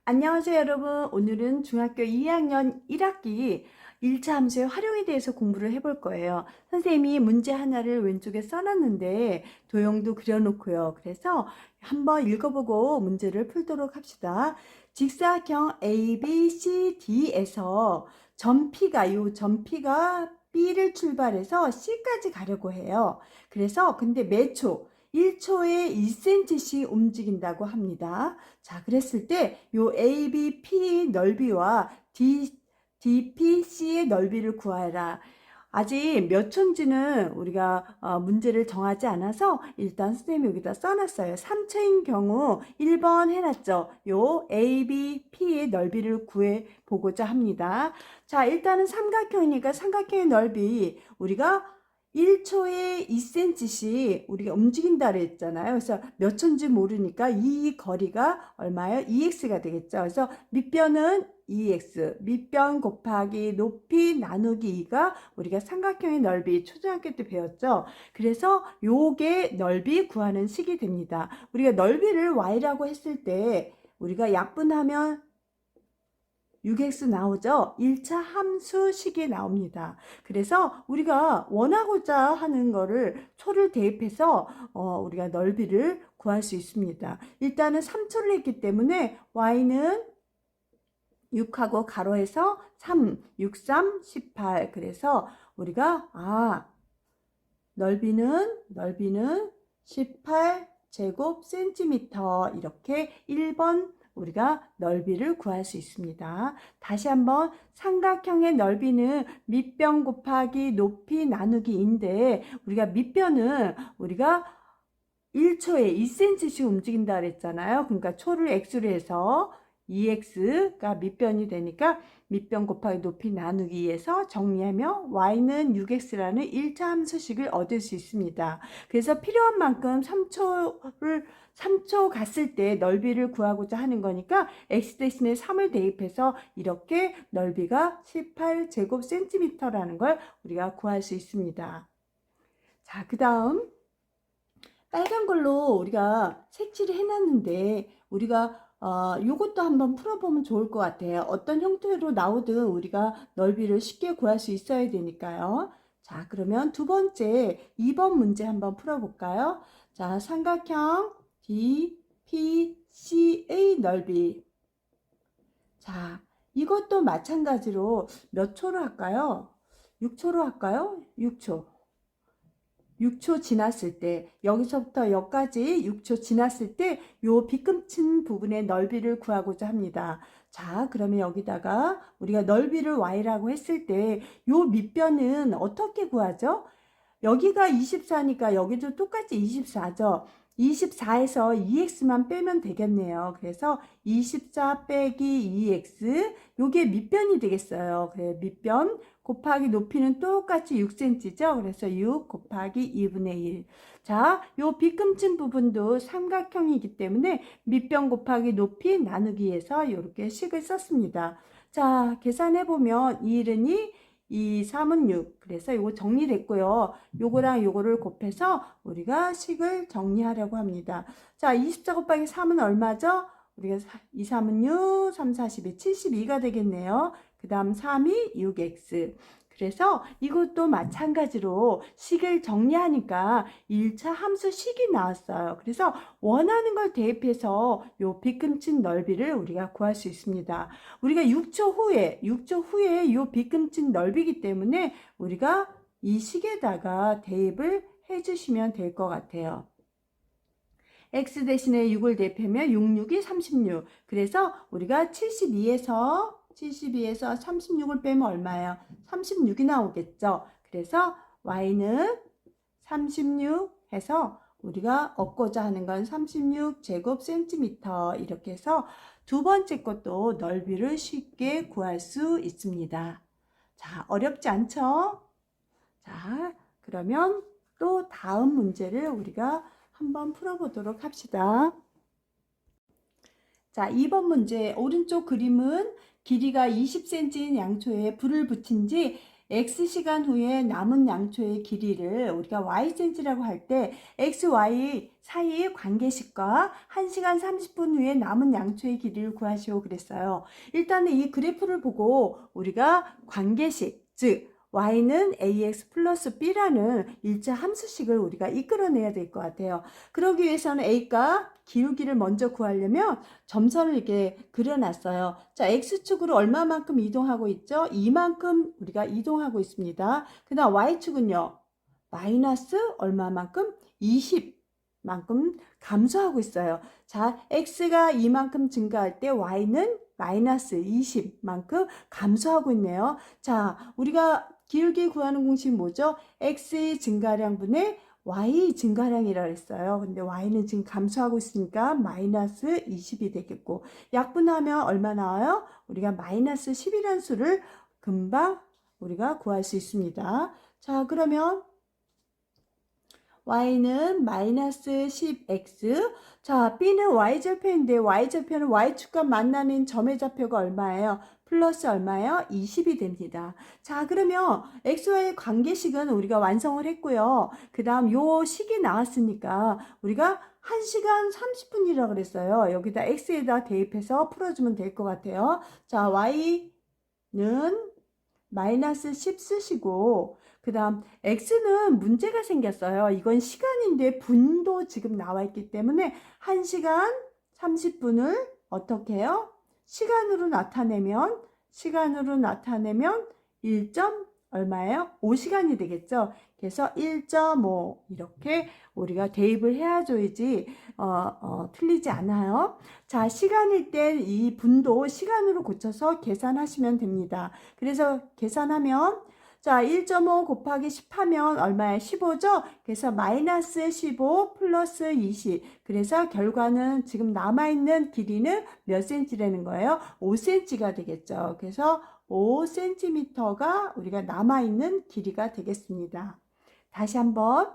안녕하세요 여러분. 오늘은 중학교 2학년 1학기 1차 함수의 활용에 대해서 공부를 해볼 거예요. 선생님이 문제 하나를 왼쪽에 써놨는데 도형도 그려놓고요. 그래서 한번 읽어보고 문제를 풀도록 합시다. 직사각형 ABCD에서 점 P가 B를 출발해서 C까지 가려고 해요. 그래서 근데 매 초 1초에 1cm씩 움직인다고 합니다. 자, 그랬을 때 요 ABP 넓이와 DPC의 넓이를 구하라. 아직 몇 촌지는 우리가 문제를 정하지 않아서 일단 선생님이 여기다 써놨어요. 3초인 경우 1번 해놨죠. 요 ABP의 넓이를 구해보고자 합니다. 자, 일단은 삼각형이니까 삼각형의 넓이 우리가 1초에 2cm씩 우리가 움직인다 그랬잖아요. 그래서 몇 촌지 모르니까 이 거리가 얼마예요? 2x가 되겠죠. 그래서 밑변은 2x, 밑변 곱하기 높이 나누기 2가 우리가 삼각형의 넓이 초등학교 때 배웠죠. 그래서 요게 넓이 구하는 식이 됩니다. 우리가 넓이를 y라고 했을 때 우리가 약분하면 6x 나오죠. 1차 함수식이 나옵니다. 그래서 우리가 원하고자 하는 거를 초를 대입해서 우리가 넓이를 구할 수 있습니다. 일단은 3초를 했기 때문에 y는 6하고 가로에서 3, 6, 3, 18. 그래서 우리가 넓이는 18제곱센티미터 이렇게 1번 우리가 넓이를 구할 수 있습니다. 다시 한번 삼각형의 넓이는 밑변 곱하기 높이 나누기인데 우리가 밑변은 우리가 1초에 2cm씩 움직인다 그랬잖아요. 그러니까 초를 x로 해서 2x가 밑변이 되니까 밑변 곱하기 높이 나누기에서 정리하면 y는 6x라는 1차 함수식을 얻을 수 있습니다. 그래서 필요한 만큼 3초 갔을 때 넓이를 구하고자 하는 거니까 x 대신에 3을 대입해서 이렇게 넓이가 18제곱센티미터라는 걸 우리가 구할 수 있습니다. 자, 그 다음 빨간 걸로 우리가 색칠을 해놨는데 우리가 요것도 한번 풀어보면 좋을 것 같아요. 어떤 형태로 나오든 우리가 넓이를 쉽게 구할 수 있어야 되니까요. 자, 그러면 두 번째 2번 문제 한번 풀어볼까요? 자, 삼각형 DPC의 넓이. 자, 이것도 마찬가지로 몇 초로 할까요? 6초로 할까요? 6초 지났을 때 여기서부터 여기까지 6초 지났을 때 요 빗금친 부분의 넓이를 구하고자 합니다. 자, 그러면 여기다가 우리가 넓이를 y라고 했을 때 요 밑변은 어떻게 구하죠? 여기가 24니까 여기도 똑같이 24죠. 24에서 2x만 빼면 되겠네요. 그래서 24 빼기 2x 요게 밑변이 되겠어요. 그래 밑변 곱하기 높이는 똑같이 6cm죠. 그래서 6 곱하기 2분의 1. 자, 요 빗금친 부분도 삼각형이기 때문에 밑변 곱하기 높이 나누기해서 이렇게 식을 썼습니다. 자, 계산해보면 2는 2, 3은 6. 그래서 이거 정리됐고요. 요거랑 요거를 곱해서 우리가 식을 정리하려고 합니다. 자, 24 곱하기 3은 얼마죠? 우리가 2, 3은 6, 3, 42, 72가 되겠네요. 그 다음 3이 6x. 그래서 이것도 마찬가지로 식을 정리하니까 1차 함수 식이 나왔어요. 그래서 원하는 걸 대입해서 요 빗금친 넓이를 우리가 구할 수 있습니다. 우리가 6초 후에 요 빗금친 넓이기 때문에 우리가 이 식에다가 대입을 해주시면 될 것 같아요. x 대신에 6을 대입하면 6, 6이 36. 그래서 우리가 72에서 36을 빼면 얼마예요? 36이 나오겠죠. 그래서 y는 36 해서 우리가 얻고자 하는 건 36제곱센티미터 이렇게 해서 두 번째 것도 넓이를 쉽게 구할 수 있습니다. 자, 어렵지 않죠? 자, 그러면 또 다음 문제를 우리가 한번 풀어보도록 합시다. 자, 2번 문제 오른쪽 그림은 길이가 20cm인 양초에 불을 붙인 지 x시간 후에 남은 양초의 길이를 우리가 ycm라고 할 때 x, y 사이의 관계식과 1시간 30분 후에 남은 양초의 길이를 구하시오 그랬어요. 일단은 이 그래프를 보고 우리가 관계식, 즉 y는 ax 플러스 b라는 일자 함수식을 우리가 이끌어내야 될 것 같아요. 그러기 위해서는 a가 기울기를 먼저 구하려면 점선을 이렇게 그려놨어요. 자, x축으로 얼마만큼 이동하고 있죠? 이만큼 우리가 이동하고 있습니다. 그 다음 y축은요. 마이너스 얼마만큼? 20만큼 감소하고 있어요. 자, x가 이만큼 증가할 때 y는 마이너스 20만큼 감소하고 있네요. 자, 우리가 기울기 구하는 공식이 뭐죠? x의 증가량분의 y 증가량이라고 했어요. 근데 y는 지금 감소하고 있으니까 마이너스 20이 되겠고, 약분하면 얼마 나와요? 우리가 마이너스 10이라는 수를 금방 우리가 구할 수 있습니다. 자, 그러면 y는 마이너스 10x. 자, b는 y절편인데 y절편은 y축과 만나는 점의 좌표가 얼마예요? 플러스 얼마예요? 20이 됩니다. 자, 그러면 xy의 관계식은 우리가 완성을 했고요. 그 다음 요 식이 나왔으니까 우리가 1시간 30분이라고 그랬어요. 여기다 x에다 대입해서 풀어주면 될 것 같아요. 자, y는 마이너스 10 쓰시고, 그 다음 x는 문제가 생겼어요. 이건 시간인데 분도 지금 나와 있기 때문에 1시간 30분을 어떻게 해요? 시간으로 나타내면 1. 얼마예요? 5시간이 되겠죠. 그래서 1.5 이렇게 우리가 대입을 해야줘야지 틀리지 않아요. 자, 시간일 땐 이 분도 시간으로 고쳐서 계산하시면 됩니다. 그래서 계산하면 자, 1.5 곱하기 10 하면 얼마예요? 15죠? 그래서 마이너스 15 플러스 20. 그래서 결과는 지금 남아있는 길이는 몇 cm라는 거예요? 5cm가 되겠죠. 그래서 5cm가 우리가 남아있는 길이가 되겠습니다. 다시 한번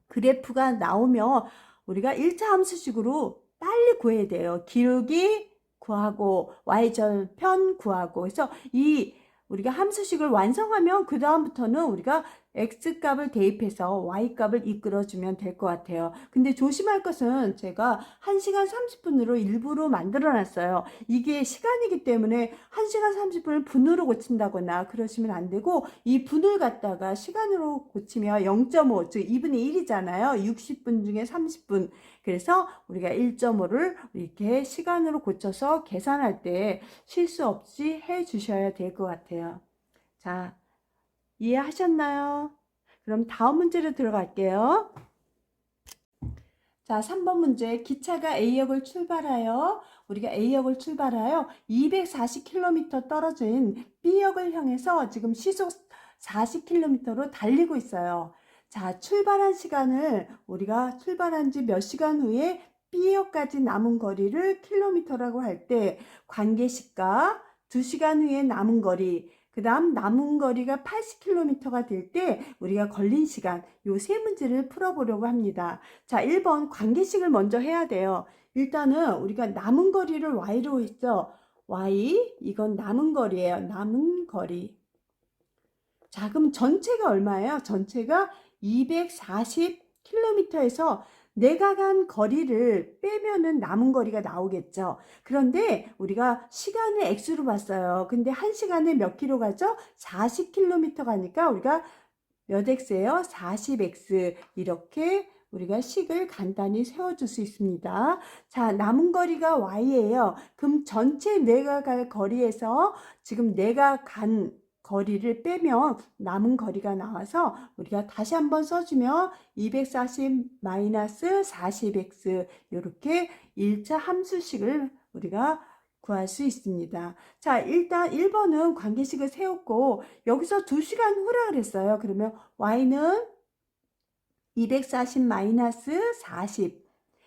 그래프가 나오면 우리가 1차 함수식으로 빨리 구해야 돼요. 기울기 구하고 y절편 구하고. 그래서 이 우리가 함수식을 완성하면 그 다음부터는 우리가 x값을 대입해서 y값을 이끌어주면 될 것 같아요. 근데 조심할 것은 제가 1시간 30분으로 일부러 만들어 놨어요. 이게 시간이기 때문에 1시간 30분을 분으로 고친다거나 그러시면 안 되고, 이 분을 갖다가 시간으로 고치면 0.5, 즉 2분의 1이잖아요. 60분 중에 30분. 그래서 우리가 1.5를 이렇게 시간으로 고쳐서 계산할 때 실수 없이 해 주셔야 될 것 같아요. 자, 이해하셨나요? 그럼 다음 문제로 들어갈게요. 자, 3번 문제. 기차가 A역을 출발하여, 우리가 A역을 출발하여 240km 떨어진 B역을 향해서 지금 시속 40km로 달리고 있어요. 자, 출발한 시간을 우리가 출발한 지 몇 시간 후에 B역까지 남은 거리를 킬로미터라고 할 때 관계식과 2시간 후에 남은 거리, 그 다음 남은 거리가 80km가 될 때 우리가 걸린 시간, 요 세 문제를 풀어보려고 합니다. 자, 1번 관계식을 먼저 해야 돼요. 일단은 우리가 남은 거리를 y로 했죠. y, 이건 남은 거리예요. 남은 거리. 자, 그럼 전체가 얼마예요? 전체가 240km에서 내가 간 거리를 빼면은 남은 거리가 나오겠죠. 그런데 우리가 시간을 x로 봤어요. 근데 1시간에 몇 킬로 가죠? 40km 가니까 우리가 몇 x예요? 40x. 이렇게 우리가 식을 간단히 세워줄 수 있습니다. 자, 남은 거리가 y예요. 그럼 전체 내가 갈 거리에서 지금 내가 간 거리를 빼면 남은 거리가 나와서 우리가 다시 한번 써주면 240-40x 이렇게 1차 함수식을 우리가 구할 수 있습니다. 자, 일단 1번은 관계식을 세웠고 여기서 2시간 후라 그랬어요. 그러면 y는 240-40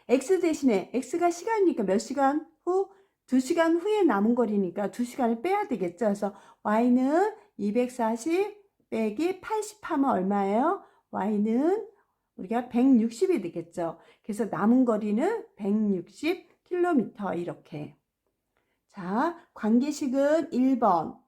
x 대신에 x가 시간이니까 몇 시간 후? 2시간 후에 남은 거리니까 2시간을 빼야 되겠죠. 그래서 y는 240 빼기 80 하면 얼마예요? y는 우리가 160이 되겠죠. 그래서 남은 거리는 160km 이렇게. 자, 관계식은 1번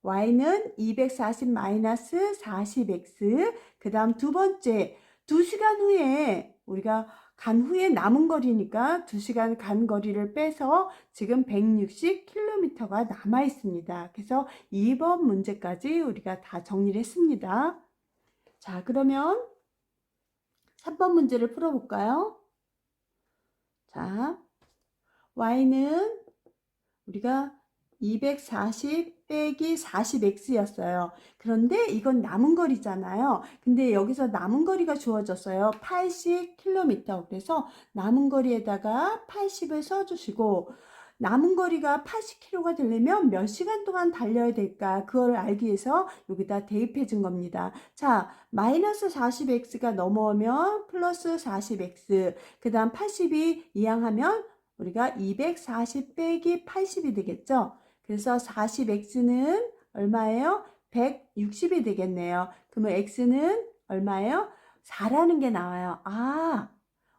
y는 240 마이너스 40x. 그 다음 두 번째, 2시간 후에 우리가 간 후에 남은 거리니까 2시간 간 거리를 빼서 지금 160km가 남아 있습니다. 그래서 2번 문제까지 우리가 다 정리를 했습니다. 자, 그러면 3번 문제를 풀어볼까요? 자, y는 우리가 240 빼기 40x였어요. 그런데 이건 남은 거리잖아요. 근데 여기서 남은 거리가 주어졌어요. 80km. 그래서 남은 거리에다가 80을 써주시고, 남은 거리가 80km가 되려면 몇 시간 동안 달려야 될까? 그걸 알기 위해서 여기다 대입해 준 겁니다. 자, 마이너스 40x가 넘어오면 플러스 40x, 그 다음 80이 이항하면 우리가 240 빼기 80이 되겠죠? 그래서 40x는 얼마예요? 160이 되겠네요. 그러면 x는 얼마예요? 4라는 게 나와요. 아,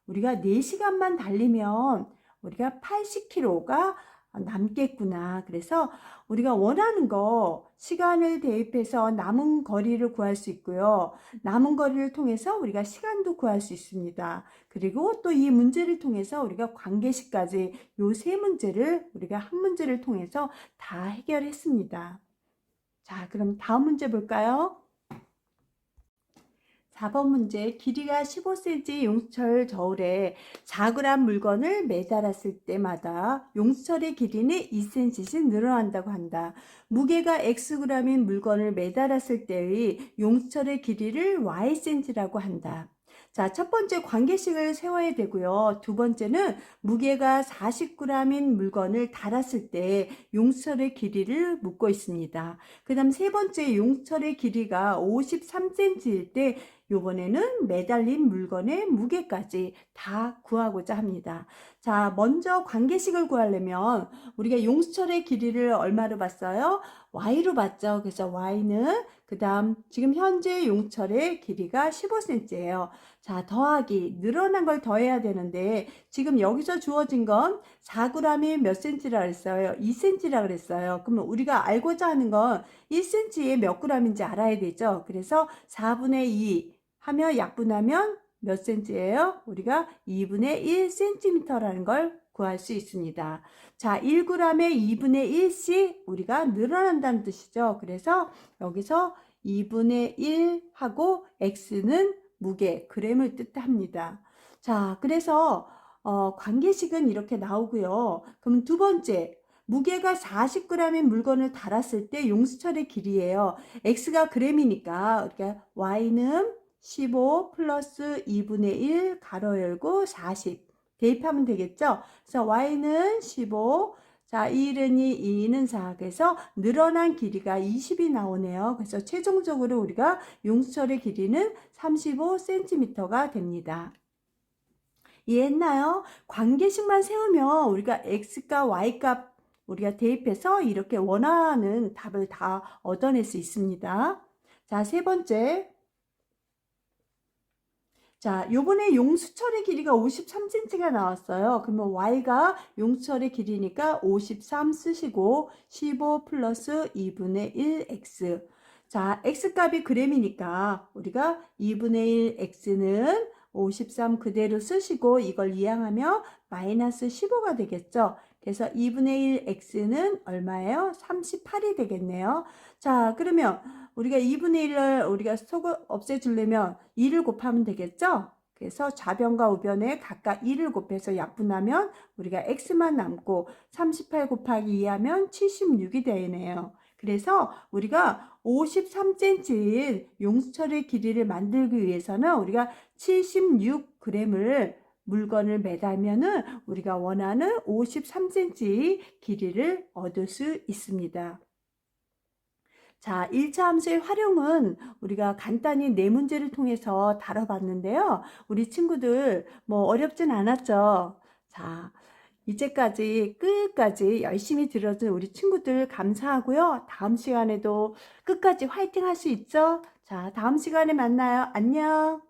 우리가 4시간만 달리면 우리가 80km가 남겠구나. 그래서 우리가 원하는 거 시간을 대입해서 남은 거리를 구할 수 있고요. 남은 거리를 통해서 우리가 시간도 구할 수 있습니다. 그리고 또 이 문제를 통해서 우리가 관계식까지 요 세 문제를 우리가 한 문제를 통해서 다 해결했습니다. 자, 그럼 다음 문제 볼까요? 4번 문제, 길이가 15cm 용수철 저울에 4g 물건을 매달았을 때마다 용수철의 길이는 2cm씩 늘어난다고 한다. 무게가 xg인 물건을 매달았을 때의 용수철의 길이를 ycm라고 한다. 자, 첫 번째 관계식을 세워야 되고요. 두 번째는 무게가 40g인 물건을 달았을 때 용수철의 길이를 묻고 있습니다. 그 다음 세 번째, 용수철의 길이가 53cm일 때 요번에는 매달린 물건의 무게까지 다 구하고자 합니다. 자, 먼저 관계식을 구하려면 우리가 용수철의 길이를 얼마로 봤어요? y로 봤죠. 그래서 y는 그 다음 지금 현재 용수철의 길이가 15cm예요. 자, 더하기, 늘어난 걸 더해야 되는데 지금 여기서 주어진 건 4g이 몇 cm라 그랬어요? 2cm라 그랬어요. 그러면 우리가 알고자 하는 건 1cm에 몇 g인지 알아야 되죠. 그래서 4분의 2 하면 약분하면 몇 cm예요? 우리가 2분의 1cm라는 걸 구할 수 있습니다. 자, 1g에 2분의 1씩 우리가 늘어난다는 뜻이죠. 그래서 여기서 2분의 1 하고 x는 무게, g을 뜻합니다. 자, 그래서 관계식은 이렇게 나오고요. 그럼 두 번째, 무게가 40g인 물건을 달았을 때 용수철의 길이에요. x가 g이니까 그러니까 y는 15 플러스 2분의 1 가로 열고 40 대입하면 되겠죠. 그래서 y는 15, 자 1은 2, 2는 4, 그래서 늘어난 길이가 20이 나오네요. 그래서 최종적으로 우리가 용수철의 길이는 35cm가 됩니다. 이해했나요? 관계식만 세우면 우리가 x값, y값 우리가 대입해서 이렇게 원하는 답을 다 얻어낼 수 있습니다. 자, 세 번째. 자, 요번에 용수철의 길이가 53cm가 나왔어요. 그러면 y가 용수철의 길이니까 53 쓰시고 15 플러스 2분의 1 x. 자, x값이 g이니까 우리가 2분의 1 x는 53 그대로 쓰시고 이걸 이항하면 마이너스 15가 되겠죠. 그래서 2분의 1 x는 얼마예요? 38이 되겠네요. 자, 그러면 우리가 2분의 1을 우리가 없애주려면 2를 곱하면 되겠죠? 그래서 좌변과 우변에 각각 2를 곱해서 약분하면 우리가 x만 남고 38 곱하기 2 하면 76이 되네요. 그래서 우리가 53cm인 용수철의 길이를 만들기 위해서는 우리가 76g을 물건을 매달면은 우리가 원하는 53cm 길이를 얻을 수 있습니다. 자, 1차 함수의 활용은 우리가 간단히 네 문제를 통해서 다뤄봤는데요. 우리 친구들 뭐 어렵진 않았죠? 자, 이제까지 끝까지 열심히 들어준 우리 친구들 감사하고요. 다음 시간에도 끝까지 화이팅 할 수 있죠? 자, 다음 시간에 만나요. 안녕.